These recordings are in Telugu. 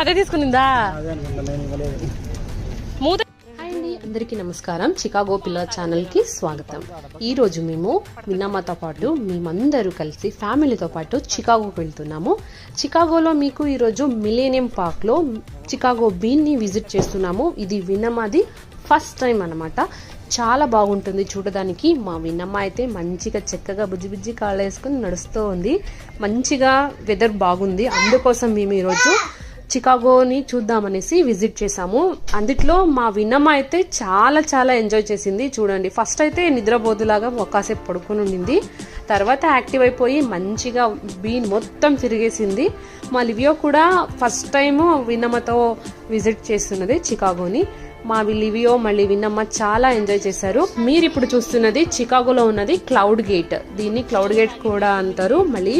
అదే తీసుకునిందా మూత. అందరికీ నమస్కారం. చికాగో పిల్లల ఛానల్కి స్వాగతం. ఈరోజు మేము విన్నమ్మతో పాటు మేమందరూ కలిసి ఫ్యామిలీతో పాటు చికాగోకి వెళ్తున్నాము. చికాగోలో మీకు ఈరోజు మిలేనియం పార్క్లో చికాగో బీన్ని విజిట్ చేస్తున్నాము. ఇది విన్నమ్మది ఫస్ట్ టైం అన్నమాట. చాలా బాగుంటుంది చూడడానికి. మా విన్నమ్మ అయితే మంచిగా చక్కగా బుజ్జి కాళ్ళు వేసుకుని నడుస్తూ ఉంది. మంచిగా వెదర్ బాగుంది, అందుకోసం మేము ఈరోజు చికాగోని చూద్దామనేసి విజిట్ చేసాము. అందుట్లో మా విన్నమ్మ అయితే చాలా ఎంజాయ్ చేసింది. చూడండి, ఫస్ట్ అయితే నిద్రపోతులాగా ఒక్కసేపు పడుకుని ఉండింది. తర్వాత యాక్టివ్ అయిపోయి మంచిగా బీన్ మొత్తం తిరిగేసింది. మా లివియో కూడా ఫస్ట్ టైం విన్నమ్మతో విజిట్ చేస్తున్నది చికాగోని. మా లివియో మళ్ళీ విన్నమ్మ చాలా ఎంజాయ్ చేశారు. మీరు ఇప్పుడు చూస్తున్నది చికాగోలో ఉన్నది క్లౌడ్ గేట్. దీన్ని క్లౌడ్ గేట్ కూడా అంటారు, మళ్ళీ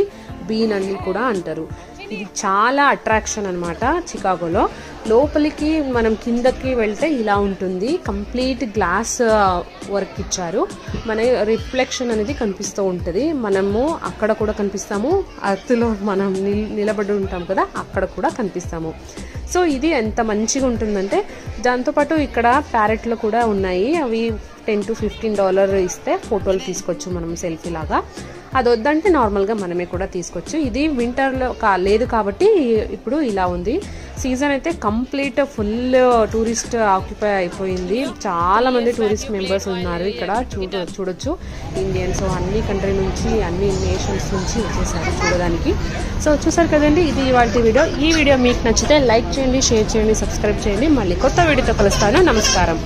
బీన్ అని కూడా అంటారు. ఇది చాలా అట్రాక్షన్ అనమాట చికాగోలో. లోపలికి మనం కిందకి వెళ్తే ఇలా ఉంటుంది. కంప్లీట్ గ్లాస్ వర్క్ ఇచ్చారు. మన రిఫ్లెక్షన్ అనేది కనిపిస్తూ ఉంటుంది. మనము అక్కడ కూడా కనిపిస్తాము, అర్త్లో మనం నిలబడి ఉంటాం కదా, అక్కడ కూడా కనిపిస్తాము. సో ఇది ఎంత మంచిగా ఉంటుందంటే, దాంతోపాటు ఇక్కడ ప్యారెట్లు కూడా ఉన్నాయి. అవి $10 to $15 ఇస్తే ఫోటోలు తీసుకోవచ్చు మనం సెల్ఫీ లాగా. అది వద్దంటే నార్మల్గా మనమే కూడా తీసుకోవచ్చు. ఇది వింటర్లో లేదు కాబట్టి ఇప్పుడు ఇలా ఉంది. సీజన్ అయితే కంప్లీట్ ఫుల్ టూరిస్ట్ ఆక్యుపై అయిపోయింది. చాలా మంది టూరిస్ట్ మెంబర్స్ ఉన్నారు ఇక్కడ. చూడొచ్చు, ఇండియన్స్ అన్ని కంట్రీ నుంచి, అన్ని నేషన్స్ నుంచి వచ్చేసారు చూడడానికి. సో చూసారు కదండి, ఇది ఇవాళ వీడియో. ఈ వీడియో మీకు నచ్చితే లైక్ చేయండి, షేర్ చేయండి, సబ్స్క్రైబ్ చేయండి. మళ్ళీ కొత్త వీడియోతో కలుస్తాను. నమస్కారం.